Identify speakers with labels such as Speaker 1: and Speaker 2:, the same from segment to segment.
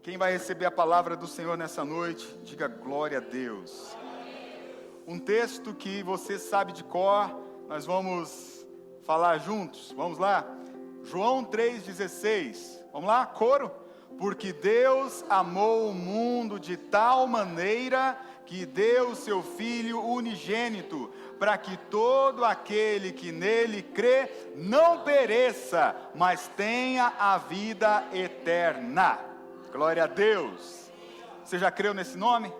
Speaker 1: Quem vai receber a palavra do Senhor nessa noite, diga glória a Deus. Um texto que você sabe de cor, nós vamos falar juntos. Vamos lá? João 3,16. Vamos lá? Coro? Porque Deus amou o mundo de tal maneira que deu o seu Filho unigênito, para que todo aquele que nele crê não pereça, mas tenha a vida eterna. Glória a Deus. Você já creu nesse nome?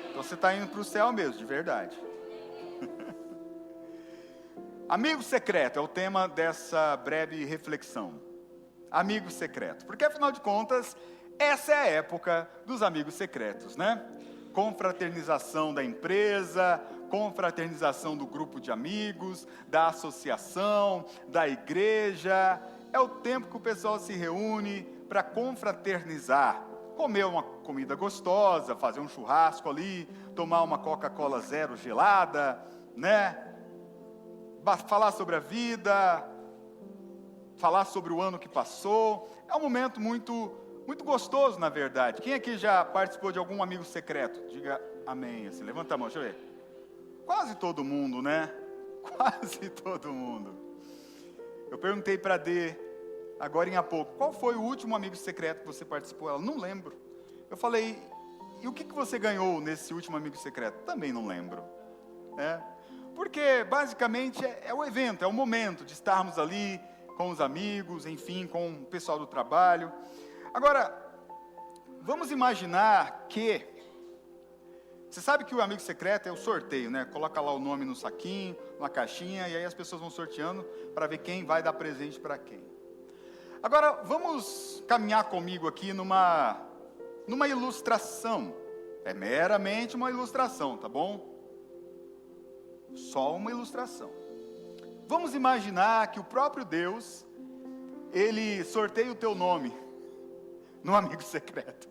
Speaker 1: Então você está indo para o céu mesmo, de verdade. Amigo secreto é o tema dessa breve reflexão. Amigo secreto, porque afinal de contas, essa é a época dos amigos secretos, né? Confraternização da empresa, confraternização do grupo de amigos, da associação, da igreja. É o tempo que o pessoal se reúne para confraternizar, comer uma comida gostosa, fazer um churrasco ali, tomar uma Coca-Cola zero gelada, né? Falar sobre a vida, falar sobre o ano que passou. É um momento muito gostoso, na verdade. Quem aqui já participou de algum amigo secreto? Diga amém, assim, levanta a mão, deixa eu ver. Quase todo mundo, né? Quase todo mundo. Eu perguntei para D, agora em há pouco, qual foi o último amigo secreto que você participou? Ela, não lembro. Eu falei, e o que você ganhou nesse último amigo secreto? Também não lembro. Porque basicamente é o evento, é o momento de estarmos ali com os amigos, enfim, com o pessoal do trabalho. Agora, vamos imaginar que, você sabe que o amigo secreto é o sorteio, né? Coloca lá o nome no saquinho, na caixinha, e aí as pessoas vão sorteando para ver quem vai dar presente para quem. Agora, vamos caminhar comigo aqui numa ilustração. É meramente uma ilustração, tá bom? Só uma ilustração. Vamos imaginar que o próprio Deus, Ele sorteia o teu nome no amigo secreto.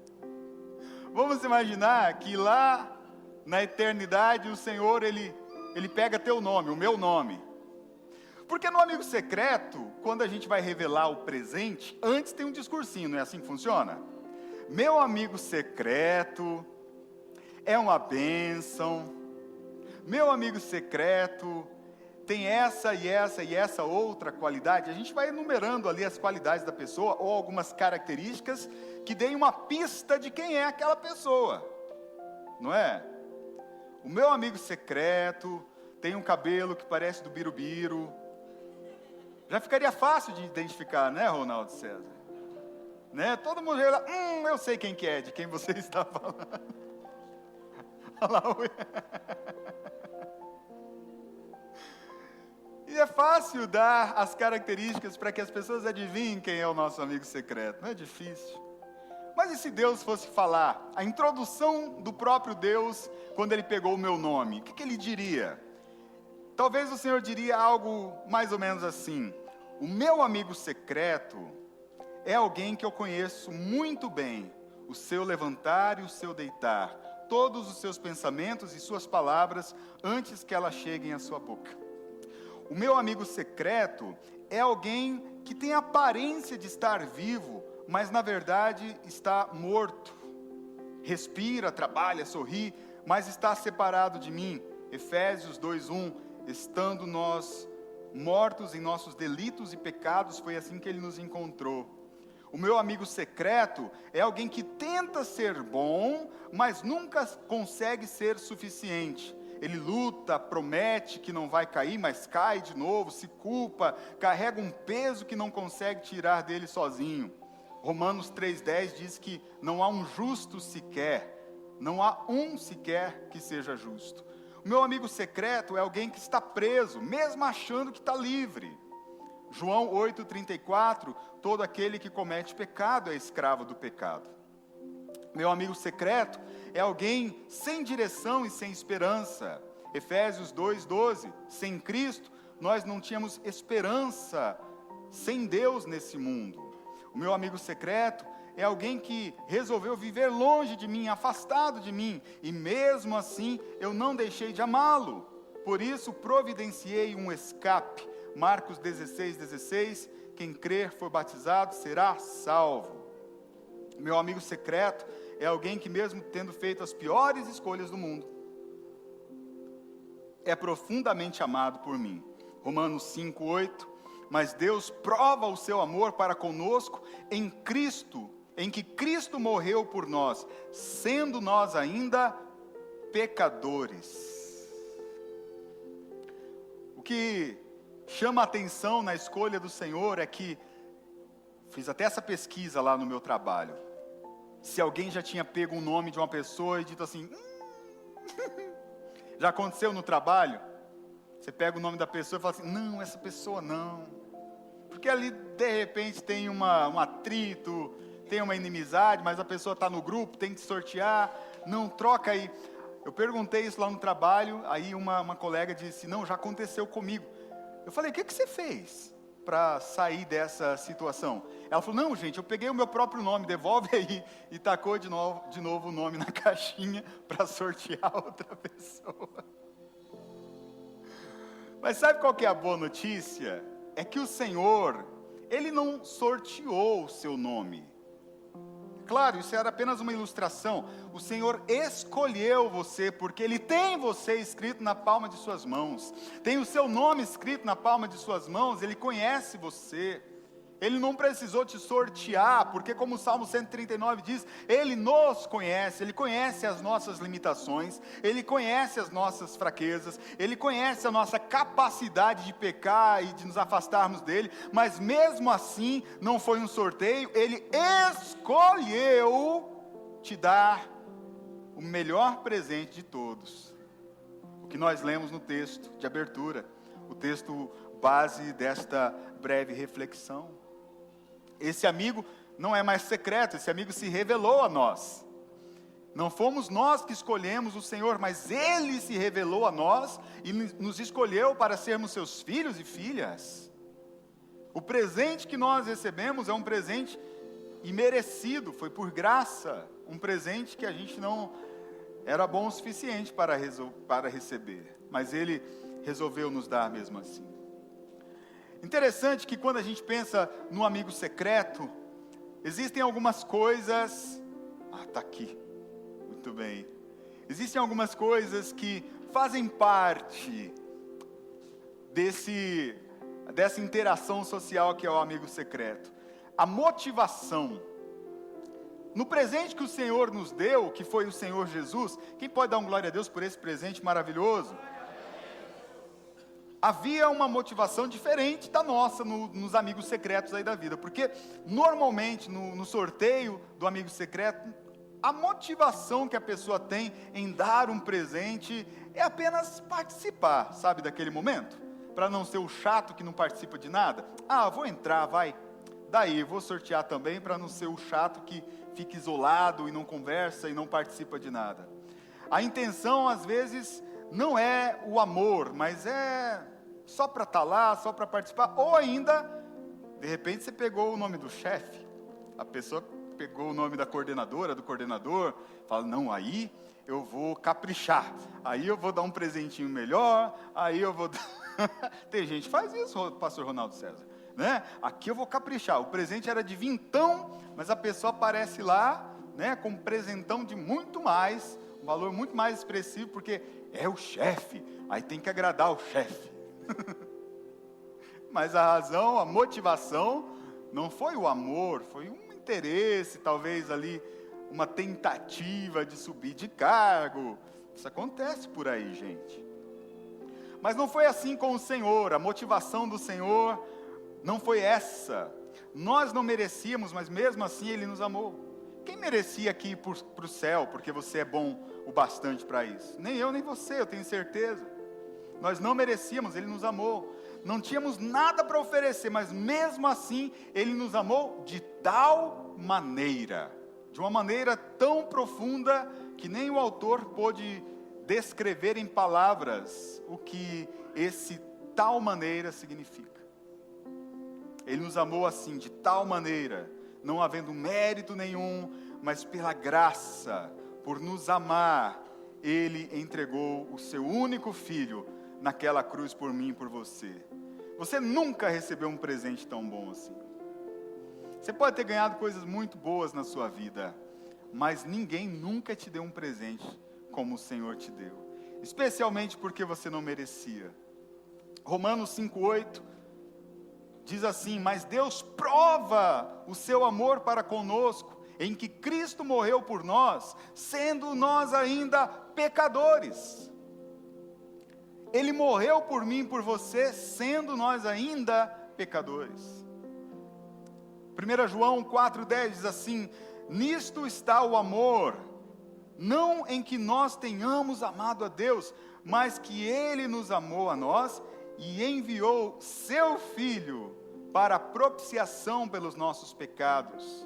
Speaker 1: Vamos imaginar que lá na eternidade o Senhor, Ele pega teu nome, o meu nome. Porque no amigo secreto, quando a gente vai revelar o presente, antes tem um discursinho, não é assim que funciona? Meu amigo secreto é uma bênção. Meu amigo secreto tem essa e essa e essa outra qualidade. A gente vai enumerando ali as qualidades da pessoa, ou algumas características que deem uma pista de quem é aquela pessoa, não é? O meu amigo secreto tem um cabelo que parece do Birubiru. Já ficaria fácil de identificar, né, Ronaldo César? Né? Todo mundo já lá, eu sei quem que é, de quem você está falando. Olha lá, e é fácil dar as características para que as pessoas adivinhem quem é o nosso amigo secreto. Não é difícil. Mas e se Deus fosse falar a introdução do próprio Deus quando Ele pegou o meu nome? O que Ele diria? Talvez o Senhor diria algo mais ou menos assim: o meu amigo secreto é alguém que eu conheço muito bem, o seu levantar e o seu deitar, todos os seus pensamentos e suas palavras antes que elas cheguem à sua boca. O meu amigo secreto é alguém que tem a aparência de estar vivo, mas na verdade está morto. Respira, trabalha, sorri, mas está separado de mim. Efésios 2:1, estando nós mortos em nossos delitos e pecados, foi assim que Ele nos encontrou. O meu amigo secreto é alguém que tenta ser bom, mas nunca consegue ser suficiente. Ele luta, promete que não vai cair, mas cai de novo, se culpa, carrega um peso que não consegue tirar dele sozinho. Romanos 3,10 diz que não há um justo sequer, não há um sequer que seja justo. O meu amigo secreto é alguém que está preso, mesmo achando que está livre. João 8,34, todo aquele que comete pecado é escravo do pecado. Meu amigo secreto é alguém sem direção e sem esperança. Efésios 2,12, sem Cristo, nós não tínhamos esperança, sem Deus nesse mundo. O meu amigo secreto é alguém que resolveu viver longe de mim, afastado de mim, e mesmo assim eu não deixei de amá-lo. Por isso providenciei um escape. Marcos 16:16, quem crer for batizado será salvo. Meu amigo secreto é alguém que, mesmo tendo feito as piores escolhas do mundo, é profundamente amado por mim. Romanos 5:8. Mas Deus prova o seu amor para conosco em Cristo, em que Cristo morreu por nós, sendo nós ainda pecadores. O que chama a atenção na escolha do Senhor é que, fiz até essa pesquisa lá no meu trabalho, se alguém já tinha pego o nome de uma pessoa e dito assim, já aconteceu no trabalho? Você pega o nome da pessoa e fala assim, não, essa pessoa não. Porque ali, de repente, tem um atrito, tem uma inimizade, mas a pessoa está no grupo, tem que sortear, não, troca aí. Eu perguntei isso lá no trabalho, aí uma colega disse, não, já aconteceu comigo. Eu falei, o que você fez para sair dessa situação? Ela falou, não, gente, eu peguei o meu próprio nome, devolve aí, e tacou de novo o nome na caixinha para sortear outra pessoa. Mas sabe qual que é a boa notícia? É que o Senhor, Ele não sorteou o seu nome. Claro, isso era apenas uma ilustração. O Senhor escolheu você, porque Ele tem você escrito na palma de suas mãos. Tem o seu nome escrito na palma de suas mãos, Ele conhece você. Ele não precisou te sortear, porque como o Salmo 139 diz, Ele nos conhece, Ele conhece as nossas limitações, Ele conhece as nossas fraquezas, Ele conhece a nossa capacidade de pecar e de nos afastarmos dEle, mas mesmo assim, não foi um sorteio, Ele escolheu te dar o melhor presente de todos. O que nós lemos no texto de abertura, o texto base desta breve reflexão. Esse amigo não é mais secreto, esse amigo se revelou a nós. Não fomos nós que escolhemos o Senhor, mas Ele se revelou a nós e nos escolheu para sermos seus filhos e filhas. O presente que nós recebemos é um presente imerecido, foi por graça, um presente que a gente não era bom o suficiente para receber, mas Ele resolveu nos dar mesmo assim. Interessante que quando a gente pensa no amigo secreto, existem algumas coisas... está aqui, muito bem. Existem algumas coisas que fazem parte dessa interação social que é o amigo secreto. A motivação. No presente que o Senhor nos deu, que foi o Senhor Jesus, quem pode dar um glória a Deus por esse presente maravilhoso? Havia uma motivação diferente da nossa nos amigos secretos aí da vida, porque normalmente no sorteio do amigo secreto, a motivação que a pessoa tem em dar um presente é apenas participar, sabe, daquele momento, para não ser o chato que não participa de nada. Vou entrar, vai, daí vou sortear também para não ser o chato que fica isolado e não conversa e não participa de nada. A intenção às vezes não é o amor, mas é só para estar lá, só para participar, ou ainda, de repente você pegou o nome do chefe, a pessoa pegou o nome da coordenadora, do coordenador, fala, não, aí eu vou caprichar, aí eu vou dar um presentinho melhor, aí eu vou dar... Tem gente que faz isso, pastor Ronaldo César, né? Aqui eu vou caprichar, o presente era de vintão, mas a pessoa aparece lá, né, com um presentão de muito mais, um valor muito mais expressivo, porque é o chefe, aí tem que agradar o chefe. Mas a razão, a motivação, não foi o amor, foi um interesse, talvez ali, uma tentativa de subir de cargo. Isso acontece por aí, gente. Mas não foi assim com o Senhor, a motivação do Senhor não foi essa. Nós não merecíamos, mas mesmo assim Ele nos amou. Quem merecia aqui ir para o céu, porque você é bom o bastante para isso? Nem eu, nem você, eu tenho certeza. Nós não merecíamos, Ele nos amou. Não tínhamos nada para oferecer, mas mesmo assim, Ele nos amou de tal maneira, de uma maneira tão profunda, que nem o autor pôde descrever em palavras o que esse tal maneira significa. Ele nos amou assim, de tal maneira, não havendo mérito nenhum, mas pela graça, por nos amar, Ele entregou o seu único Filho naquela cruz por mim e por você. Você nunca recebeu um presente tão bom assim. Você pode ter ganhado coisas muito boas na sua vida, mas ninguém nunca te deu um presente como o Senhor te deu, especialmente porque você não merecia. Romanos 5:8 diz assim: mas Deus prova o seu amor para conosco, em que Cristo morreu por nós, sendo nós ainda pecadores. Ele morreu por mim e por você, sendo nós ainda pecadores. 1 João 4,10 diz assim: nisto está o amor, não em que nós tenhamos amado a Deus, mas que Ele nos amou a nós e enviou seu Filho para a propiciação pelos nossos pecados.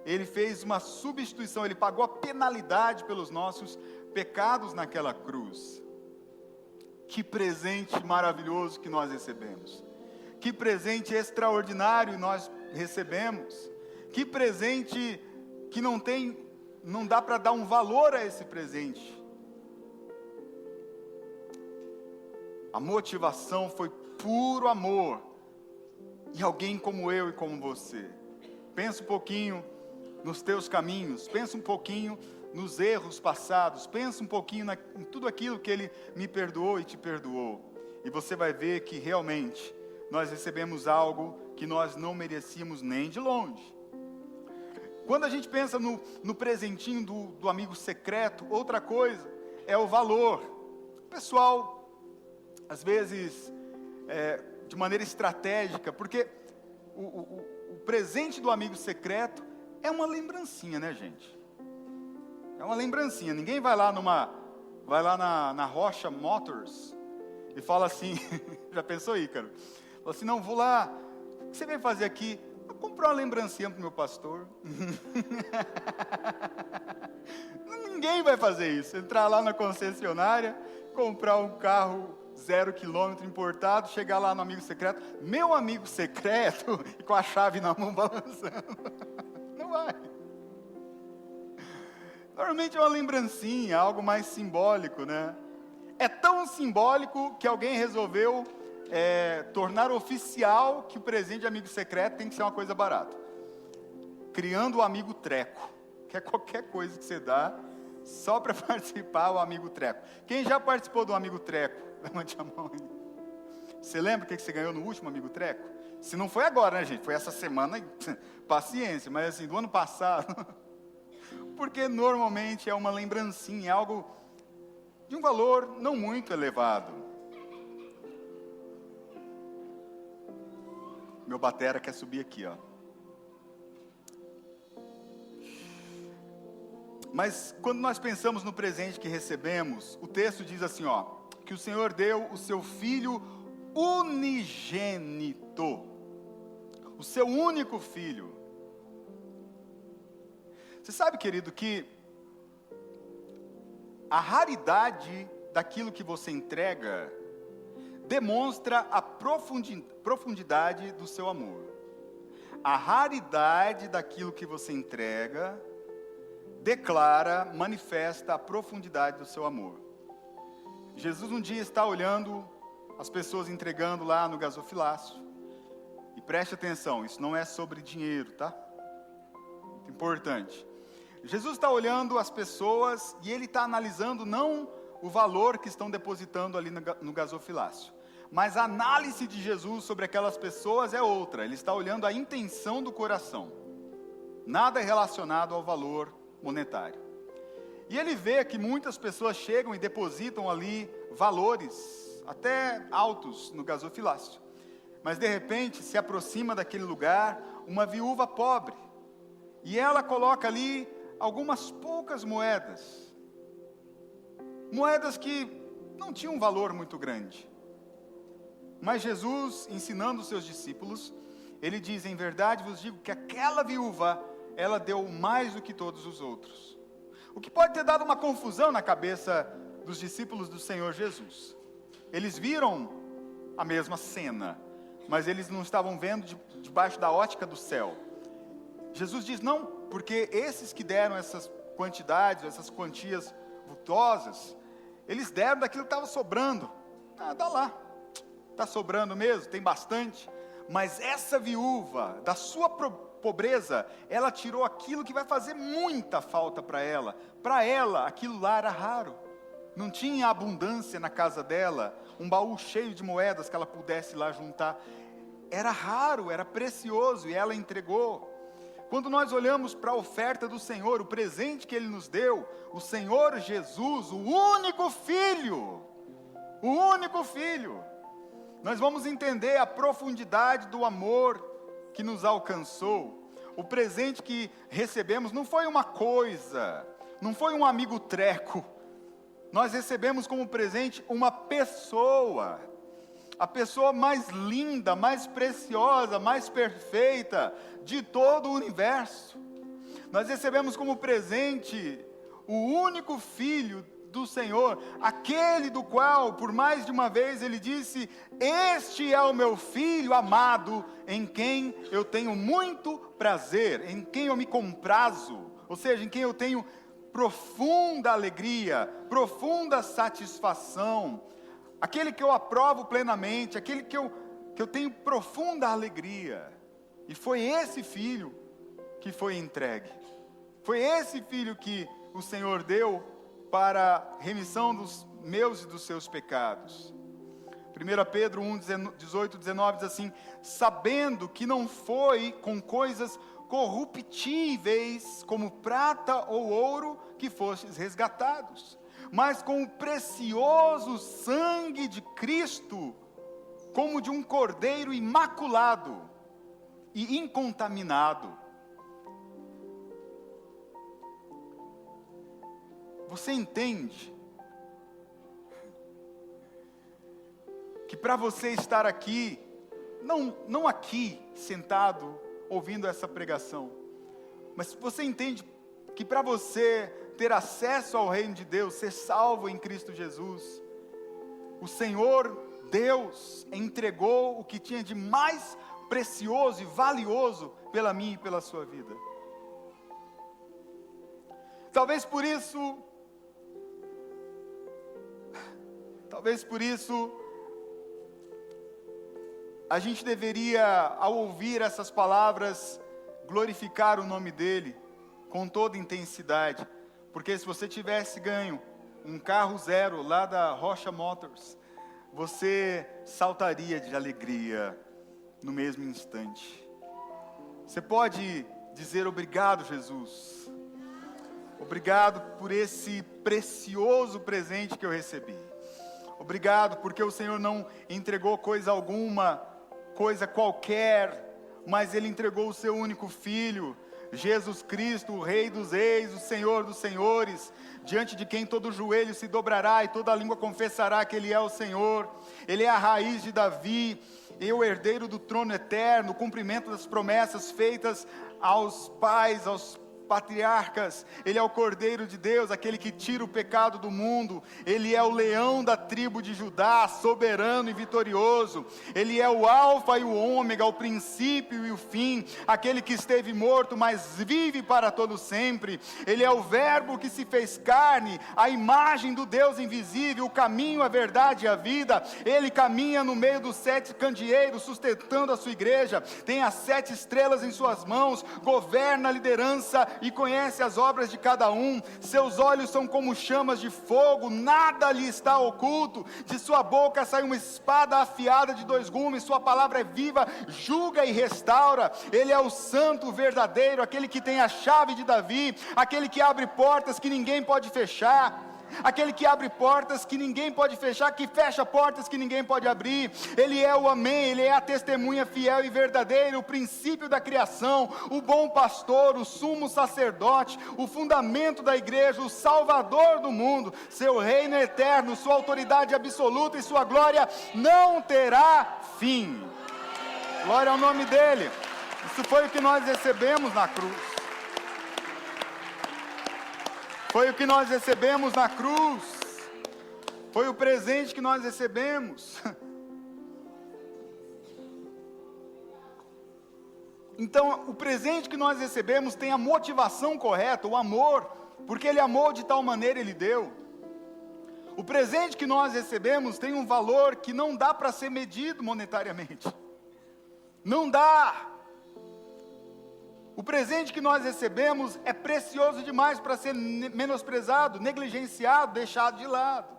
Speaker 1: Ele fez uma substituição, Ele pagou a penalidade pelos nossos pecados naquela cruz. Que presente maravilhoso que nós recebemos. Que presente extraordinário nós recebemos. Que presente que não dá para dar um valor a esse presente. A motivação foi puro amor. E alguém como eu e como você. Pensa um pouquinho nos teus caminhos. Pensa um pouquinho nos erros passados. Pensa um pouquinho em tudo aquilo que Ele me perdoou e te perdoou. E você vai ver que realmente nós recebemos algo que nós não merecíamos nem de longe. Quando a gente pensa no presentinho do amigo secreto, outra coisa é o valor. Pessoal, às vezes, de maneira estratégica, porque o presente do amigo secreto é uma lembrancinha, né, gente? É uma lembrancinha. Ninguém vai lá na Rocha Motors e fala assim, já pensou, Ícaro? Fala assim, não, vou lá, o que você veio fazer aqui? Vou comprar uma lembrancinha para o meu pastor. Ninguém vai fazer isso. Entrar lá na concessionária, comprar um carro 0 quilômetro importado, chegar lá no amigo secreto, meu amigo secreto, e com a chave na mão balançando. Não vai. Normalmente é uma lembrancinha, algo mais simbólico, né? É tão simbólico que alguém resolveu tornar oficial que o presente de amigo secreto tem que ser uma coisa barata. Criando o amigo treco, que é qualquer coisa que você dá, só para participar o amigo treco. Quem já participou do amigo treco? Levante a mão aí. Você lembra o que você ganhou no último amigo treco? Se não foi agora, né, gente? Foi essa semana, paciência, mas assim, do ano passado. Porque normalmente é uma lembrancinha, algo de um valor não muito elevado. Meu batera quer subir aqui, ó. Mas quando nós pensamos no presente que recebemos, o texto diz assim, ó, que o Senhor deu o seu Filho unigênito, o seu único Filho. Você sabe, querido, que a raridade daquilo que você entrega demonstra a profundidade do seu amor. A raridade daquilo que você entrega declara, manifesta a profundidade do seu amor. Jesus um dia está olhando as pessoas entregando lá no gasofilácio. E preste atenção, isso não é sobre dinheiro, tá? Muito importante. Jesus está olhando as pessoas e Ele está analisando não o valor que estão depositando ali no gasofilácio. Mas a análise de Jesus sobre aquelas pessoas é outra. Ele está olhando a intenção do coração. Nada é relacionado ao valor monetário. E ele vê que muitas pessoas chegam e depositam ali valores, até altos, no gasofilácio. Mas de repente se aproxima daquele lugar uma viúva pobre. E ela coloca ali algumas poucas moedas. Moedas que não tinham um valor muito grande. Mas Jesus, ensinando os seus discípulos, Ele diz, em verdade vos digo que aquela viúva, ela deu mais do que todos os outros. O que pode ter dado uma confusão na cabeça dos discípulos do Senhor Jesus. Eles viram a mesma cena, mas eles não estavam vendo debaixo da ótica do céu. Jesus diz, não, porque esses que deram essas quantidades, essas quantias vultosas, eles deram daquilo que estava sobrando. Ah, dá lá, está sobrando mesmo, tem bastante. Mas essa viúva, da sua pobreza, ela tirou aquilo que vai fazer muita falta para ela. Para ela, aquilo lá era raro. Não tinha abundância na casa dela, um baú cheio de moedas que ela pudesse lá juntar. Era raro, era precioso, e ela entregou. Quando nós olhamos para a oferta do Senhor, o presente que Ele nos deu, o Senhor Jesus, o único Filho, nós vamos entender a profundidade do amor que nos alcançou. O presente que recebemos não foi uma coisa, não foi um amigo treco. Nós recebemos como presente uma pessoa, a pessoa mais linda, mais preciosa, mais perfeita de todo o universo. Nós recebemos como presente o único Filho do Senhor, aquele do qual, por mais de uma vez, Ele disse: este é o meu Filho amado, em quem eu tenho muito prazer, em quem eu me comprazo, ou seja, em quem eu tenho profunda alegria, profunda satisfação, aquele que eu aprovo plenamente, aquele que eu tenho profunda alegria. E foi esse Filho que foi entregue, foi esse Filho que o Senhor deu para remissão dos meus e dos seus pecados. 1 Pedro 1, 18, 19 diz assim: sabendo que não foi com coisas corruptíveis, como prata ou ouro, que fostes resgatados, mas com o precioso sangue de Cristo, como de um cordeiro imaculado e incontaminado. Você entende que para você estar aqui, não aqui sentado ouvindo essa pregação, mas você entende que para você ter acesso ao reino de Deus, ser salvo em Cristo Jesus, o Senhor Deus entregou o que tinha de mais precioso e valioso pela minha e pela sua vida. Talvez por isso, a gente deveria, ao ouvir essas palavras, glorificar o nome dEle com toda intensidade. Porque se você tivesse ganho um carro zero lá da Rocha Motors, você saltaria de alegria no mesmo instante. Você pode dizer: obrigado, Jesus. Obrigado por esse precioso presente que eu recebi. Obrigado porque o Senhor não entregou coisa alguma, coisa qualquer, mas Ele entregou o seu único Filho, Jesus Cristo, o Rei dos Reis, o Senhor dos Senhores, diante de quem todo joelho se dobrará e toda língua confessará que Ele é o Senhor. Ele é a raiz de Davi, e o herdeiro do trono eterno, o cumprimento das promessas feitas aos pais, aos patriarcas. Ele é o Cordeiro de Deus, aquele que tira o pecado do mundo. Ele é o leão da tribo de Judá, soberano e vitorioso. Ele é o alfa e o ômega, o princípio e o fim, aquele que esteve morto, mas vive para todo sempre. Ele é o verbo que se fez carne, a imagem do Deus invisível, o caminho, a verdade e a vida. Ele caminha no meio dos 7 candeeiros, sustentando a sua igreja, tem as 7 estrelas em suas mãos, governa a liderança e conhece as obras de cada um. Seus olhos são como chamas de fogo, nada lhe está oculto. De sua boca sai uma espada afiada de 2 gumes, sua palavra é viva, julga e restaura. Ele é o santo verdadeiro, aquele que tem a chave de Davi, aquele que abre portas que ninguém pode fechar, aquele que abre portas que ninguém pode fechar, que fecha portas que ninguém pode abrir. Ele é o amém, Ele é a testemunha fiel e verdadeira, o princípio da criação, o bom pastor, o sumo sacerdote, o fundamento da igreja, o salvador do mundo. Seu reino é eterno, sua autoridade absoluta e sua glória não terá fim. Glória ao nome dEle. Isso foi o que nós recebemos na cruz. Foi o que nós recebemos na cruz. Foi o presente que nós recebemos. Então, o presente que nós recebemos tem a motivação correta, o amor, porque Ele amou de tal maneira, Ele deu. O presente que nós recebemos tem um valor que não dá para ser medido monetariamente. Não dá. O presente que nós recebemos é precioso demais para ser menosprezado, negligenciado, deixado de lado.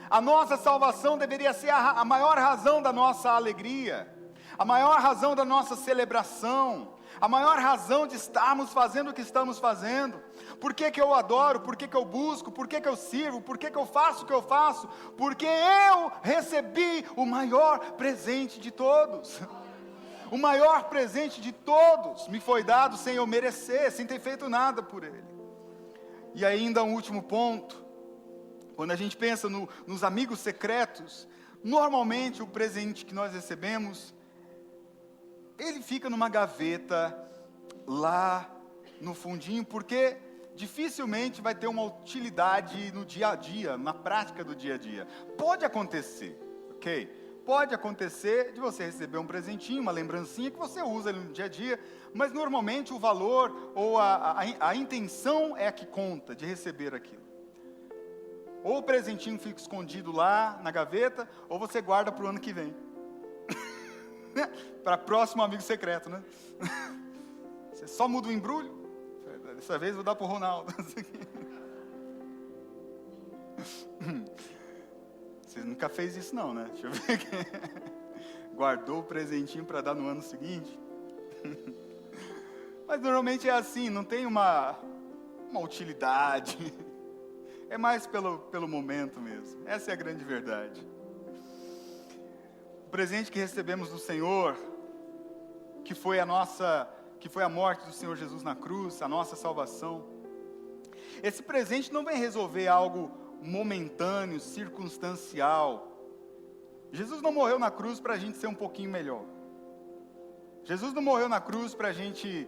Speaker 1: A nossa salvação deveria ser a maior razão da nossa alegria, a maior razão da nossa celebração, a maior razão de estarmos fazendo o que estamos fazendo. Por que que eu adoro? Por que que eu busco? Por que que eu sirvo? Por que que eu faço o que eu faço? Porque eu recebi o maior presente de todos. O maior presente de todos me foi dado sem eu merecer, sem ter feito nada por ele. E ainda um último ponto. Quando a gente pensa nos amigos secretos, normalmente o presente que nós recebemos, ele fica numa gaveta lá no fundinho, porque dificilmente vai ter uma utilidade no dia a dia, na prática do dia a dia. Pode acontecer, ok? Pode acontecer de você receber um presentinho, uma lembrancinha que você usa no dia a dia, mas normalmente o valor ou a intenção é a que conta de receber aquilo. Ou o presentinho fica escondido lá na gaveta, ou você guarda para o ano que vem. Para próximo amigo secreto, né? Você só muda o embrulho. Dessa vez vou dar para o Ronaldo. Você nunca fez isso não, né? Deixa eu ver aqui. Guardou o presentinho para dar no ano seguinte? Mas normalmente é assim, não tem uma utilidade. É mais pelo momento mesmo. Essa é a grande verdade. O presente que recebemos do Senhor, que foi a morte do Senhor Jesus na cruz, a nossa salvação. Esse presente não vem resolver algo momentâneo, circunstancial. Jesus não morreu na cruz para a gente ser um pouquinho melhor. Jesus não morreu na cruz para a gente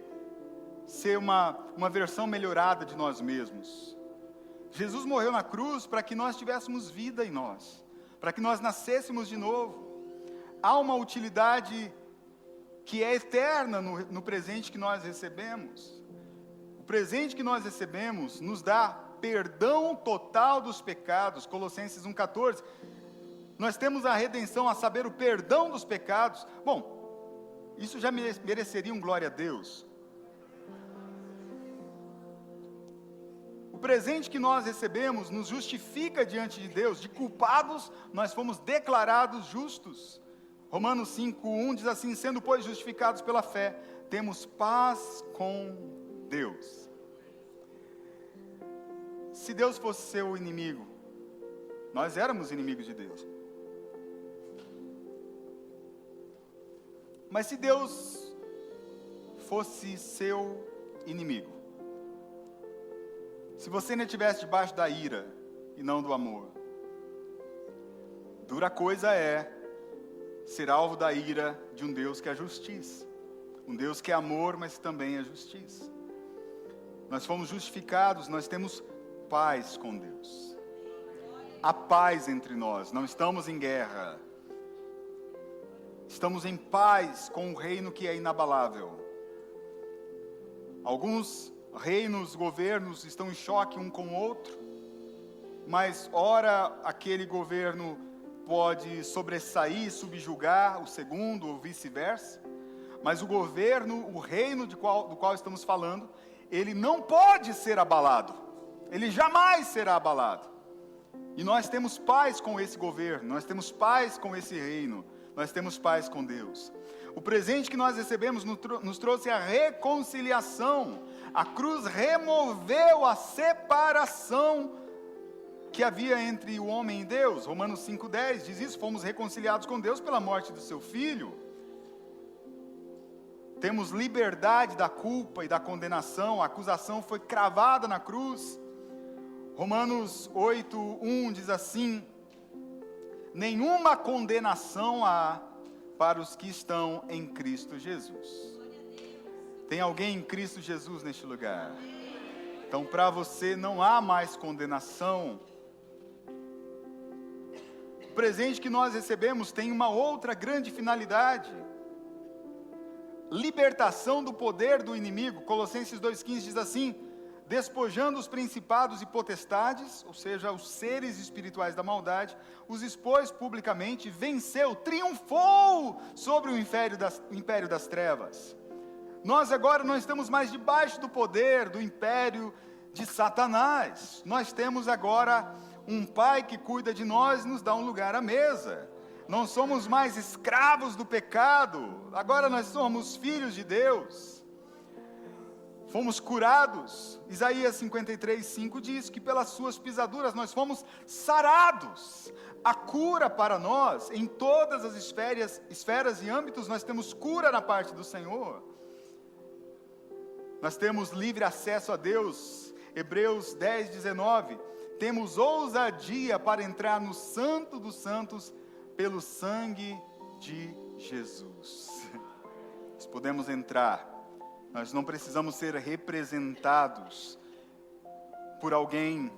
Speaker 1: ser uma versão melhorada de nós mesmos. Jesus morreu na cruz para que nós tivéssemos vida em nós, para que nós nascêssemos de novo. Há uma utilidade que é eterna no presente que nós recebemos. O presente que nós recebemos nos dá perdão total dos pecados, Colossenses 1,14. Nós temos a redenção, a saber, o perdão dos pecados. Bom, isso já mereceria um glória a Deus. O presente que nós recebemos nos justifica diante de Deus. De culpados, nós fomos declarados justos. Romanos 5,1 diz assim: sendo, pois, justificados pela fé, temos paz com Deus. Se Deus fosse seu inimigo, nós éramos inimigos de Deus. Mas se Deus fosse seu inimigo, se você ainda estivesse debaixo da ira e não do amor, dura coisa é ser alvo da ira de um Deus que é justiça. Um Deus que é amor, mas também é justiça. Nós fomos justificados, nós temos paz com Deus. Há paz entre nós, não estamos em guerra. Estamos em paz com o reino que é inabalável. Alguns reinos, governos estão em choque um com o outro, mas ora aquele governo pode sobressair, subjugar o segundo ou vice-versa, mas o governo, o reino do qual estamos falando, ele não pode ser abalado, ele jamais será abalado. E nós temos paz com esse governo, nós temos paz com esse reino, nós temos paz com Deus. O presente que nós recebemos nos trouxe a reconciliação. A cruz removeu a separação que havia entre o homem e Deus. Romanos 5,10 diz isso: fomos reconciliados com Deus pela morte do seu Filho. Temos liberdade da culpa e da condenação. A acusação foi cravada na cruz. Romanos 8,1 diz assim: nenhuma condenação há para os que estão em Cristo Jesus. Tem alguém em Cristo Jesus neste lugar? Então, para você não há mais condenação. O presente que nós recebemos tem uma outra grande finalidade: libertação do poder do inimigo. Colossenses 2,15 diz assim: despojando os principados e potestades, ou seja, os seres espirituais da maldade, os expôs publicamente, venceu, triunfou sobre o império das trevas. Nós agora não estamos mais debaixo do poder, do império de Satanás. Nós temos agora um Pai que cuida de nós e nos dá um lugar à mesa. Não somos mais escravos do pecado, agora nós somos filhos de Deus. Fomos curados. Isaías 53:5 diz que pelas suas pisaduras nós fomos sarados. A cura para nós, em todas as esferas e âmbitos, nós temos cura na parte do Senhor. Nós temos livre acesso a Deus. Hebreus 10:19. Temos ousadia para entrar no Santo dos Santos pelo sangue de Jesus. Nós podemos entrar. Nós não precisamos ser representados por alguém.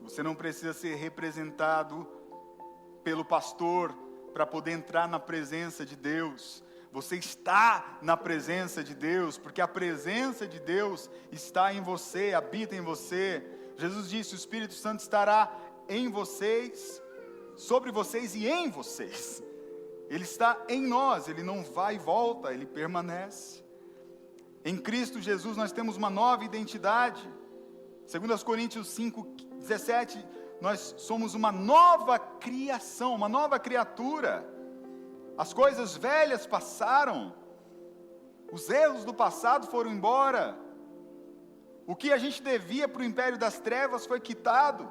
Speaker 1: Você não precisa ser representado pelo pastor para poder entrar na presença de Deus. Você está na presença de Deus, porque a presença de Deus está em você, habita em você. Jesus disse: o Espírito Santo estará em vocês, sobre vocês e em vocês. Ele está em nós, ele não vai e volta, ele permanece. Em Cristo Jesus nós temos uma nova identidade. 2 Coríntios 5:17, nós somos uma nova criação, uma nova criatura. As coisas velhas passaram, os erros do passado foram embora. O que a gente devia para o império das trevas foi quitado.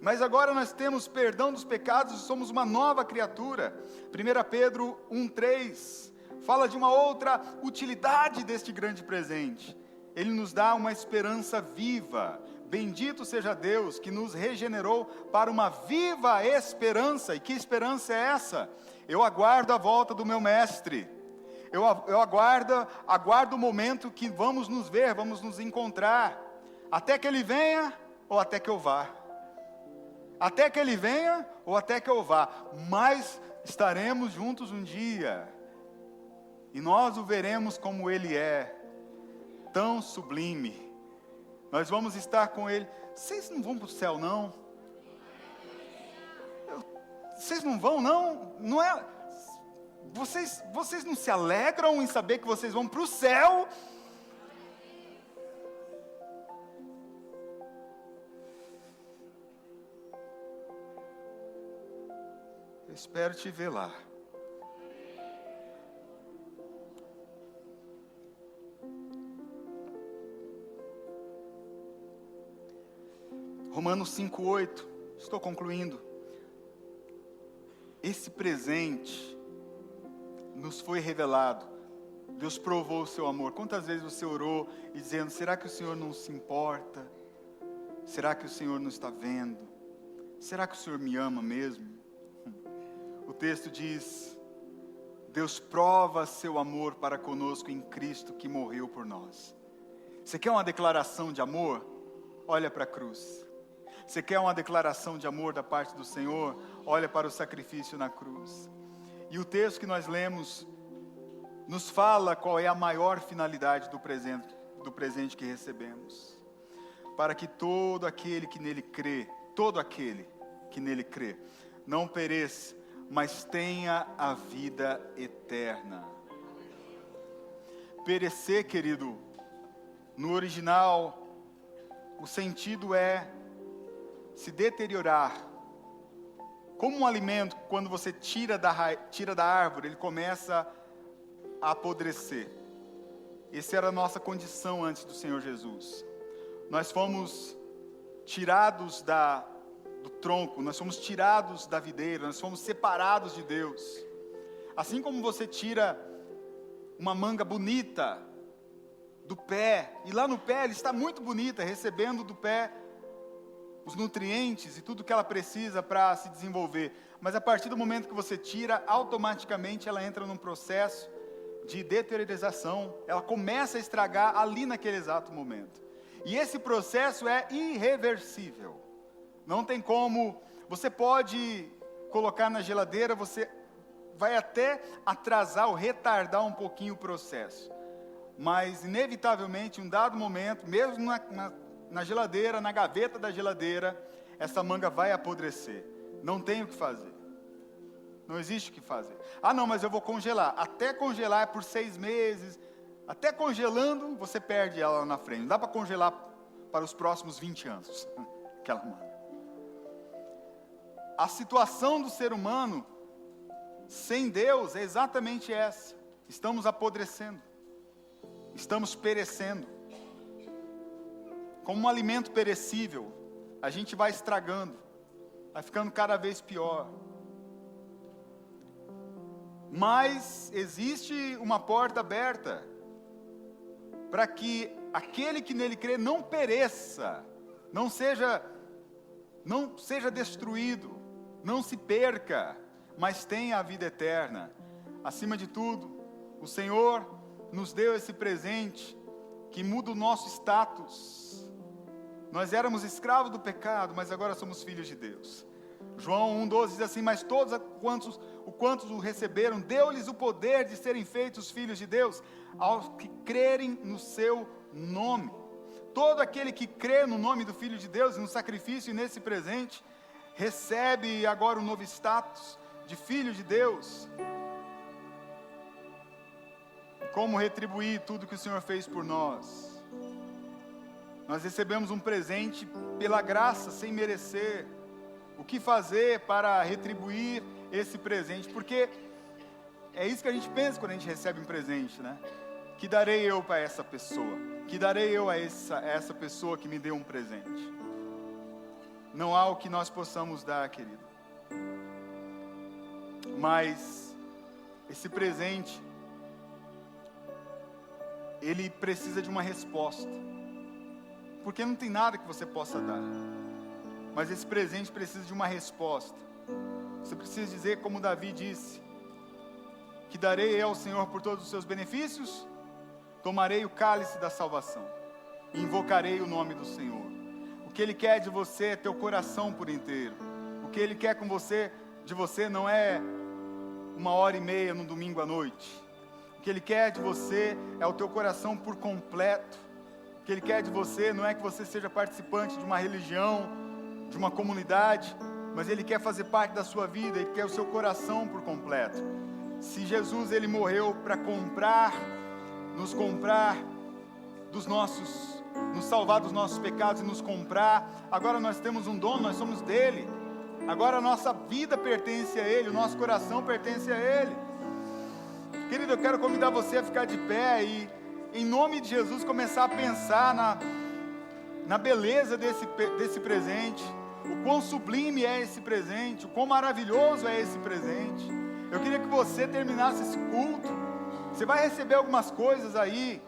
Speaker 1: Mas agora nós temos perdão dos pecados e somos uma nova criatura. 1 Pedro 1:3 fala de uma outra utilidade deste grande presente. Ele nos dá uma esperança viva. Bendito seja Deus que nos regenerou para uma viva esperança. E que esperança é essa? Eu aguardo a volta do meu mestre. Eu aguardo o momento que vamos nos ver, vamos nos encontrar. Até que ele venha ou até que eu vá. Até que ele venha ou até que eu vá. Mas estaremos juntos um dia. E nós o veremos como ele é. Tão sublime. Nós vamos estar com ele. Vocês não vão para o céu, não? Vocês não vão, não? Não é? Vocês não se alegram em saber que vocês vão para o céu? Eu espero te ver lá. Romanos 5:8, estou concluindo. Esse presente nos foi revelado. Deus provou o seu amor. Quantas vezes você orou e dizendo: será que o Senhor não se importa? Será que o Senhor não está vendo? Será que o Senhor me ama mesmo? O texto diz: Deus prova seu amor para conosco em Cristo que morreu por nós. Você quer uma declaração de amor? Olha para a cruz. Você quer uma declaração de amor da parte do Senhor? Olha para o sacrifício na cruz. E o texto que nós lemos nos fala qual é a maior finalidade do presente que recebemos. Para que todo aquele que nele crê, não pereça, mas tenha a vida eterna. Perecer, querido, no original, o sentido é se deteriorar. Como um alimento, quando você tira da árvore, ele começa a apodrecer. Essa era a nossa condição antes do Senhor Jesus. Nós fomos tirados do tronco, nós fomos tirados da videira, nós fomos separados de Deus. Assim como você tira uma manga bonita do pé, e lá no pé ela está muito bonita, recebendo do pé os nutrientes e tudo que ela precisa para se desenvolver. Mas a partir do momento que você tira, automaticamente ela entra num processo de deteriorização. Ela começa a estragar ali naquele exato momento. E esse processo é irreversível. Não tem como. Você pode colocar na geladeira, você vai até atrasar ou retardar um pouquinho o processo. Mas inevitavelmente, em um dado momento, mesmo na geladeira, na gaveta da geladeira, essa manga vai apodrecer. Não tem o que fazer. Não existe o que fazer. Ah não, mas eu vou congelar. Até congelar é por 6 meses. Até congelando, você perde ela lá na frente. Não dá para congelar para os próximos 20 anos. Aquela mana. A situação do ser humano sem Deus é exatamente essa. Estamos apodrecendo. Estamos perecendo. Como um alimento perecível, a gente vai estragando. Vai ficando cada vez pior. Mas existe uma porta aberta para que aquele que nele crê não pereça, não seja destruído, não se perca, mas tenha a vida eterna. Acima de tudo, o Senhor nos deu esse presente que muda o nosso status. Nós éramos escravos do pecado, mas agora somos filhos de Deus. João 1,12 diz assim: mas todos quantos o receberam, deu-lhes o poder de serem feitos filhos de Deus, aos que crerem no seu nome. Todo aquele que crê no nome do Filho de Deus, no sacrifício e nesse presente, recebe agora um novo status de filho de Deus. Como retribuir tudo que o Senhor fez por nós? Nós recebemos um presente pela graça, sem merecer. O que fazer para retribuir esse presente? Porque é isso que a gente pensa quando a gente recebe um presente, né? Que darei eu para essa pessoa? Que darei eu a essa pessoa que me deu um presente? Não há o que nós possamos dar, querido. Mas esse presente, ele precisa de uma resposta. Porque não tem nada que você possa dar. Mas esse presente precisa de uma resposta. Você precisa dizer como Davi disse: que darei ao Senhor por todos os seus benefícios, tomarei o cálice da salvação, e invocarei o nome do Senhor. O que Ele quer de você é teu coração por inteiro. O que Ele quer de você não é 1h30 no domingo à noite. O que Ele quer de você é o teu coração por completo. O que Ele quer de você não é que você seja participante de uma religião, de uma comunidade, mas Ele quer fazer parte da sua vida. Ele quer o seu coração por completo. Se Jesus, Ele morreu para nos comprar nos salvar dos nossos pecados e nos comprar, agora nós temos um dono, nós somos dele. Agora a nossa vida pertence a Ele, o nosso coração pertence a Ele. Querido, eu quero convidar você a ficar de pé e, em nome de Jesus, começar a pensar na beleza desse presente, o quão sublime é esse presente, o quão maravilhoso é esse presente. Eu queria que você terminasse esse culto. Você vai receber algumas coisas aí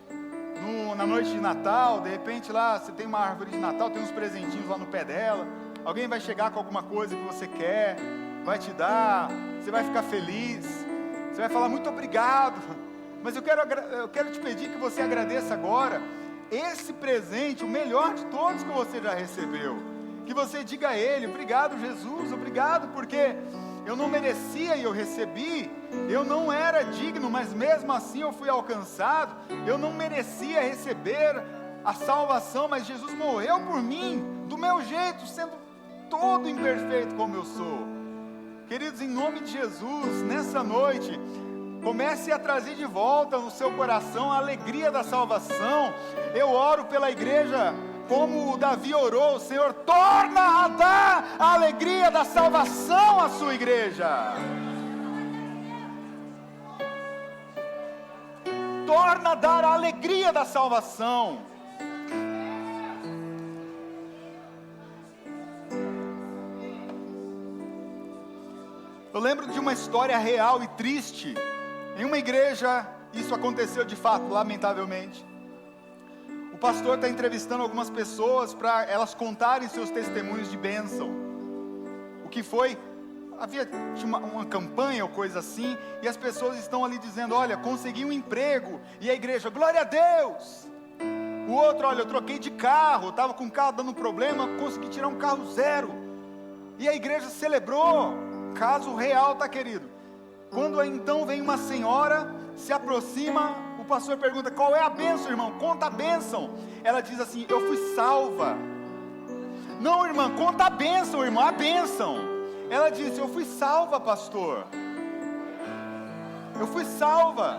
Speaker 1: na noite de Natal. De repente lá você tem uma árvore de Natal, tem uns presentinhos lá no pé dela. Alguém vai chegar com alguma coisa que você quer, vai te dar, você vai ficar feliz, você vai falar muito obrigado. Mas eu quero te pedir que você agradeça agora esse presente, o melhor de todos que você já recebeu. Que você diga a Ele: obrigado, Jesus, obrigado, porque eu não merecia e eu recebi. Eu não era digno, mas mesmo assim eu fui alcançado. Eu não merecia receber a salvação, mas Jesus morreu por mim, do meu jeito, sendo todo imperfeito como eu sou. Queridos, em nome de Jesus, nessa noite, comece a trazer de volta no seu coração a alegria da salvação. Eu oro pela igreja como o Davi orou: Senhor, torna a dar a alegria da salvação à sua igreja. Torna a dar a alegria da salvação. Eu lembro de uma história real e triste. Em uma igreja, isso aconteceu de fato, lamentavelmente. O pastor está entrevistando algumas pessoas para elas contarem seus testemunhos de bênção. O que foi? Tinha uma campanha ou coisa assim, e as pessoas estão ali dizendo: olha, consegui um emprego. E a igreja: glória a Deus. O outro: olha, eu troquei de carro, estava com o carro dando problema, consegui tirar um carro zero. E a igreja celebrou. Caso real, tá, querido? Quando então vem uma senhora, se aproxima, o pastor pergunta: qual é a bênção, irmão? Conta a bênção. Ela diz assim: eu fui salva. Não, irmã, conta a bênção, irmã, a bênção. Ela disse: eu fui salva, pastor. Eu fui salva.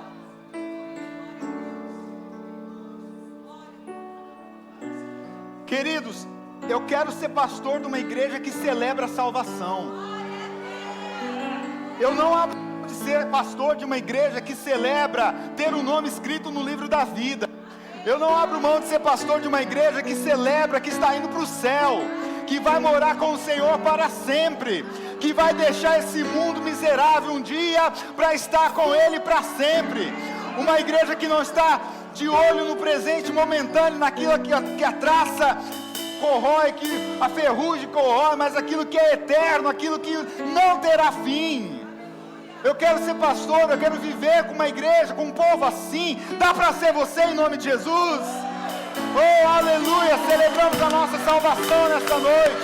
Speaker 1: Queridos, eu quero ser pastor de uma igreja que celebra a salvação. Eu não abro mão de ser pastor de uma igreja que celebra ter o nome escrito no livro da vida. Eu não abro mão de ser pastor de uma igreja que celebra que está indo para o céu, que vai morar com o Senhor para sempre, que vai deixar esse mundo miserável um dia para estar com Ele para sempre. Uma igreja que não está de olho no presente momentâneo, naquilo que a traça corrói, que a ferrugem corrói, mas aquilo que é eterno, aquilo que não terá fim. Eu quero ser pastor, eu quero viver com uma igreja, com um povo assim. Dá para ser você em nome de Jesus? Oh, aleluia! Celebramos a nossa salvação nessa noite.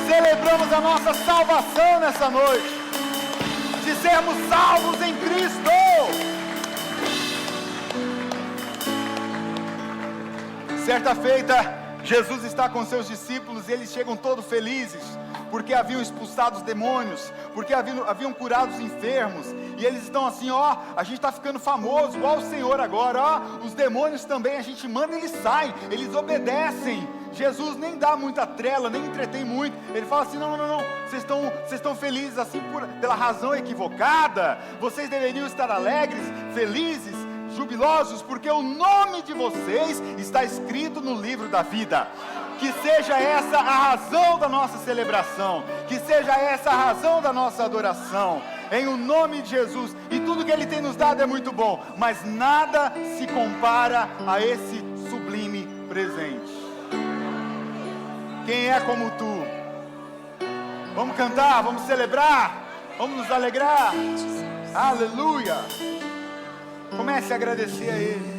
Speaker 1: Celebramos a nossa salvação nessa noite, de sermos salvos em Cristo. Certa feita, Jesus está com seus discípulos e eles chegam todos felizes, porque haviam expulsado os demônios, porque haviam curado os enfermos, e eles estão assim, ó, a gente está ficando famoso, igual o Senhor agora, ó, os demônios também, a gente manda e eles saem, eles obedecem. Jesus nem dá muita trela, nem entretém muito, ele fala assim, não, vocês estão felizes assim pela razão equivocada, vocês deveriam estar alegres, felizes, jubilosos, porque o nome de vocês está escrito no livro da vida. Que seja essa a razão da nossa celebração, que seja essa a razão da nossa adoração, em o nome de Jesus. E tudo que Ele tem nos dado é muito bom, mas nada se compara a esse sublime presente. Quem é como tu? Vamos cantar, vamos celebrar, vamos nos alegrar. Aleluia! Comece a agradecer a Ele.